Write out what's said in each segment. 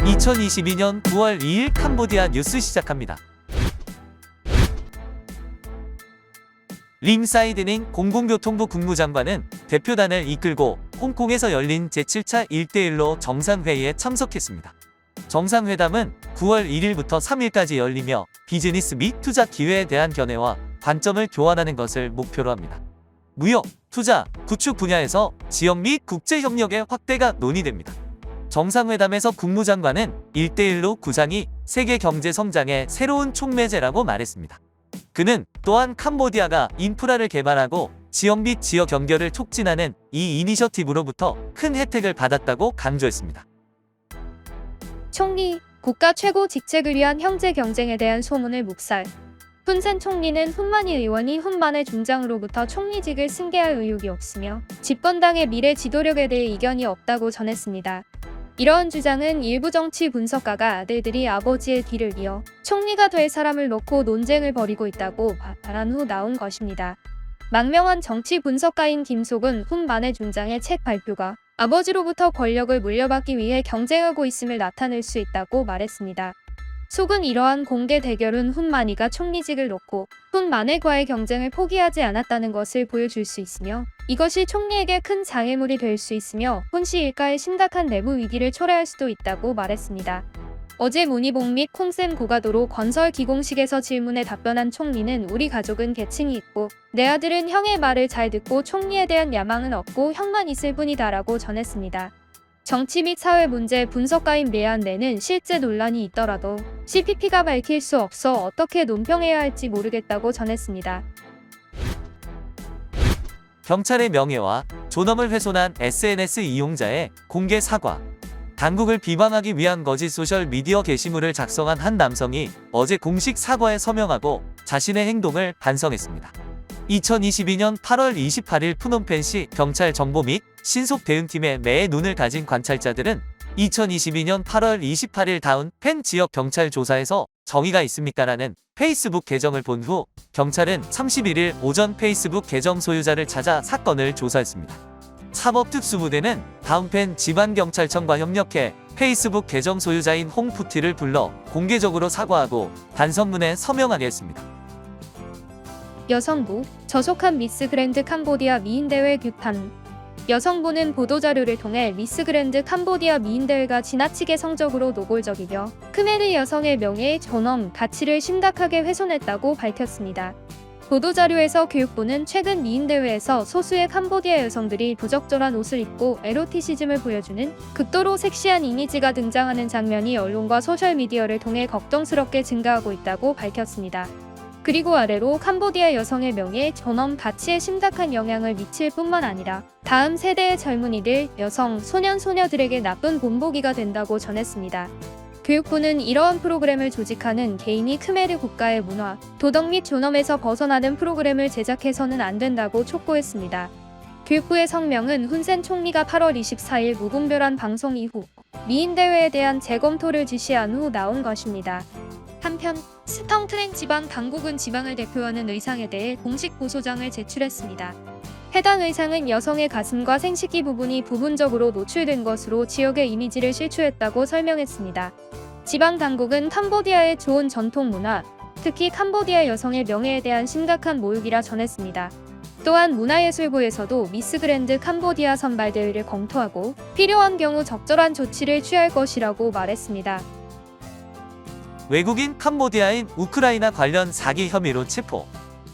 2022년 9월 2일 캄보디아 뉴스 시작합니다. 림 사이드닝 공공교통부 국무장관은 대표단을 이끌고 홍콩에서 열린 제7차 1대1로 정상회의에 참석했습니다. 정상회담은 9월 1일부터 3일까지 열리며 비즈니스 및 투자 기회에 대한 견해와 관점을 교환하는 것을 목표로 합니다. 무역, 투자, 구축 분야에서 지역 및 국제협력의 확대가 논의됩니다. 정상회담에서 국무장관은 1대1로 구상이 세계 경제 성장의 새로운 촉매제라고 말했습니다. 그는 또한 캄보디아가 인프라를 개발하고 지역 및 지역 연결을 촉진하는 이 이니셔티브로부터 큰 혜택을 받았다고 강조했습니다. 총리, 국가 최고 직책을 위한 형제 경쟁에 대한 소문을 묵살. 훈센 총리는 훈마니 의원이 훈만의 중장으로부터 총리직을 승계할 의욕이 없으며 집권당의 미래 지도력에 대해 이견이 없다고 전했습니다. 이러한 주장은 일부 정치 분석가가 아들들이 아버지의 뒤를 이어 총리가 될 사람을 놓고 논쟁을 벌이고 있다고 발언 후 나온 것입니다. 망명한 정치 분석가인 김속은 훈만의 중장의 책 발표가 아버지로부터 권력을 물려받기 위해 경쟁하고 있음을 나타낼 수 있다고 말했습니다. 속은 이러한 공개 대결은 훈마니가 총리직을 놓고 훈마네과의 경쟁을 포기하지 않았다는 것을 보여줄 수 있으며 이것이 총리에게 큰 장애물이 될 수 있으며 훈씨 일가의 심각한 내부 위기를 초래할 수도 있다고 말했습니다. 어제 문희봉 및 콩샘 고가도로 건설 기공식에서 질문에 답변한 총리는 우리 가족은 계층이 있고 내 아들은 형의 말을 잘 듣고 총리에 대한 야망은 없고 형만 있을 뿐이다라고 전했습니다. 정치 및 사회 문제 분석가인 레안네는 실제 논란이 있더라도 CPP가 밝힐 수 없어 어떻게 논평해야 할지 모르겠다고 전했습니다. 경찰의 명예와 존엄을 훼손한 SNS 이용자의 공개 사과. 당국을 비방하기 위한 거짓 소셜미디어 게시물을 작성한 한 남성이 어제 공식 사과에 서명하고 자신의 행동을 반성했습니다. 2022년 8월 28일 푸놈펜시 경찰 정보 및 신속 대응팀의 매의 눈을 가진 관찰자들은 2022년 8월 28일 다운 펜 지역 경찰 조사에서 정의가 있습니까? 라는 페이스북 계정을 본 후 경찰은 31일 오전 페이스북 계정 소유자를 찾아 사건을 조사했습니다. 사법특수부대는 다운펜 지방경찰청과 협력해 페이스북 계정 소유자인 홍푸티를 불러 공개적으로 사과하고 반성문에 서명하게 했습니다. 여성부, 저속한 미스 그랜드 캄보디아 미인대회 규탄. 여성부는 보도자료를 통해 미스 그랜드 캄보디아 미인대회가 지나치게 성적으로 노골적이며 크메르 여성의 명예의 존엄, 가치를 심각하게 훼손했다고 밝혔습니다. 보도자료에서 교육부는 최근 미인대회에서 소수의 캄보디아 여성들이 부적절한 옷을 입고 에로티시즘을 보여주는 극도로 섹시한 이미지가 등장하는 장면이 언론과 소셜미디어를 통해 걱정스럽게 증가하고 있다고 밝혔습니다. 그리고 아래로 캄보디아 여성의 명예, 존엄, 가치에 심각한 영향을 미칠 뿐만 아니라 다음 세대의 젊은이들, 여성, 소년, 소녀들에게 나쁜 본보기가 된다고 전했습니다. 교육부는 이러한 프로그램을 조직하는 개인이 크메르 국가의 문화, 도덕 및 존엄에서 벗어나는 프로그램을 제작해서는 안 된다고 촉구했습니다. 교육부의 성명은 훈센 총리가 8월 24일 무분별한 방송 이후 미인대회에 대한 재검토를 지시한 후 나온 것입니다. 한편 스텅트렌 지방 당국은 지방을 대표하는 의상에 대해 공식 고소장을 제출했습니다. 해당 의상은 여성의 가슴과 생식기 부분이 부분적으로 노출된 것으로 지역의 이미지를 실추했다고 설명했습니다. 지방 당국은 캄보디아의 좋은 전통 문화, 특히 캄보디아 여성의 명예에 대한 심각한 모욕이라 전했습니다. 또한 문화예술부에서도 미스 그랜드 캄보디아 선발대회를 검토하고 필요한 경우 적절한 조치를 취할 것이라고 말했습니다. 외국인 캄보디아인 우크라이나 관련 사기 혐의로 체포.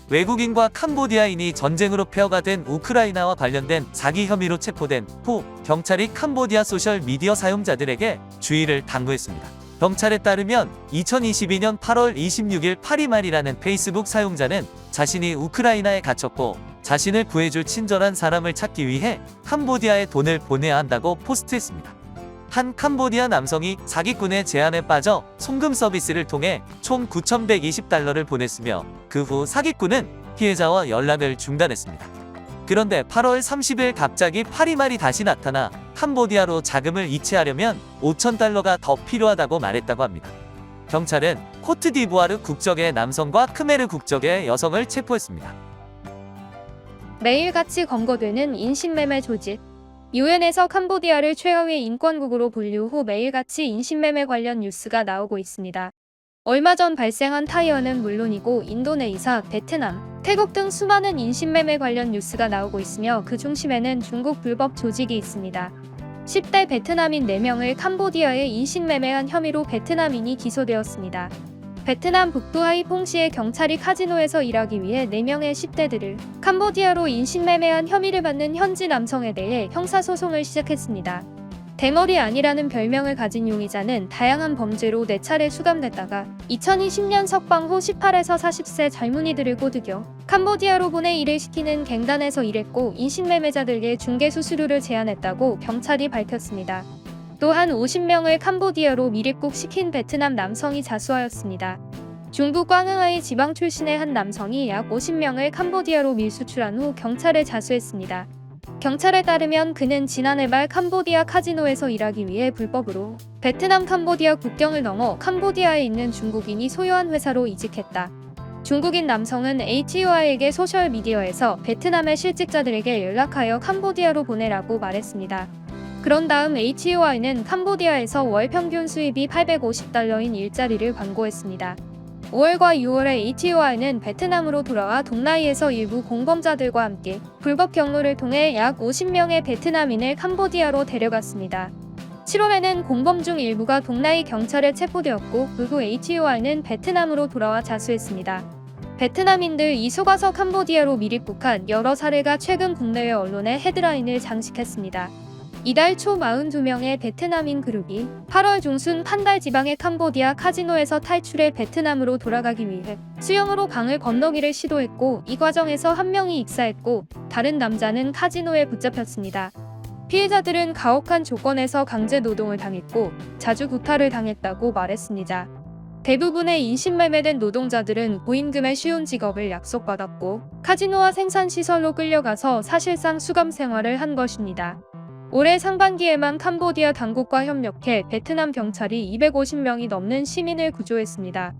외국인과 캄보디아인이 전쟁으로 폐허가 된 우크라이나와 관련된 사기 혐의로 체포된 후 경찰이 캄보디아 소셜미디어 사용자들에게 주의를 당부했습니다. 경찰에 따르면 2022년 8월 26일 파리말이라는 페이스북 사용자는 자신이 우크라이나에 갇혔고 자신을 구해줄 친절한 사람을 찾기 위해 캄보디아에 돈을 보내야 한다고 포스트했습니다. 한 캄보디아 남성이 사기꾼의 제안에 빠져 송금 서비스를 통해 총 9,120달러를 보냈으며 그 후 사기꾼은 피해자와 연락을 중단했습니다. 그런데 8월 30일 갑자기 파리말이 다시 나타나 캄보디아로 자금을 이체하려면 5,000달러가 더 필요하다고 말했다고 합니다. 경찰은 코트디부아르 국적의 남성과 크메르 국적의 여성을 체포했습니다. 매일같이 검거되는 인신매매 조직. 유엔에서 캄보디아를 최하위 인권국으로 분류 후 매일같이 인신매매 관련 뉴스가 나오고 있습니다. 얼마 전 발생한 타이완은 물론이고 인도네시아, 베트남, 태국 등 수많은 인신매매 관련 뉴스가 나오고 있으며 그 중심에는 중국 불법 조직이 있습니다. 10대 베트남인 4명을 캄보디아에 인신매매한 혐의로 베트남인이 기소되었습니다. 베트남 북부 하이퐁시의 경찰이 카지노에서 일하기 위해 4명의 10대들을 캄보디아로 인신매매한 혐의를 받는 현지 남성에 대해 형사소송을 시작했습니다. 대머리 아니라는 별명을 가진 용의자는 다양한 범죄로 4차례 수감됐다가 2020년 석방 후 18에서 40세 젊은이들을 꼬드겨 캄보디아로 보내 일을 시키는 갱단에서 일했고 인신매매자들에게 중개 수수료를 제한했다고 경찰이 밝혔습니다. 또한 50명을 캄보디아로 밀입국시킨 베트남 남성이 자수하였습니다. 중국 광흥하이 지방 출신의 한 남성이 약 50명을 캄보디아로 밀수출한 후 경찰에 자수했습니다. 경찰에 따르면 그는 지난해 말 캄보디아 카지노에서 일하기 위해 불법으로 베트남 캄보디아 국경을 넘어 캄보디아에 있는 중국인이 소유한 회사로 이직했다. 중국인 남성은 HUI에게 소셜미디어에서 베트남의 실직자들에게 연락하여 kam보디아로 보내라고 말했습니다. 그런 다음 HUI는 캄보디아에서 월 평균 수입이 $850인 일자리를 광고했습니다. 5월과 6월에 HUI는 베트남으로 돌아와 동나이에서 일부 공범자들과 함께 불법 경로를 통해 약 50명의 베트남인을 캄보디아로 데려갔습니다. 7월에는 공범 중 일부가 동나이 경찰에 체포되었고 그 후 HUI는 베트남으로 돌아와 자수했습니다. 베트남인들 이 속아서 캄보디아로 밀입국한 여러 사례가 최근 국내외 언론의 헤드라인을 장식했습니다. 이달 초 42명의 베트남인 그룹이 8월 중순 판달 지방의 캄보디아 카지노에서 탈출해 베트남으로 돌아가기 위해 수영으로 강을 건너기를 시도했고 이 과정에서 한 명이 익사했고 다른 남자는 카지노에 붙잡혔습니다. 피해자들은 가혹한 조건에서 강제 노동을 당했고 자주 구타를 당했다고 말했습니다. 대부분의 인신매매된 노동자들은 고임금의 쉬운 직업을 약속받았고 카지노와 생산시설로 끌려가서 사실상 수감 생활을 한 것입니다. 올해 상반기에만 캄보디아 당국과 협력해 베트남 경찰이 250명이 넘는 시민을 구조했습니다.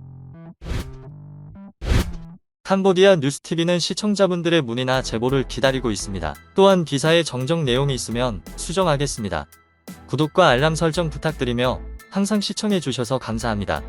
캄보디아 뉴스TV는 시청자분들의 문의나 제보를 기다리고 있습니다. 또한 기사에 정정 내용이 있으면 수정하겠습니다. 구독과 알람 설정 부탁드리며 항상 시청해주셔서 감사합니다.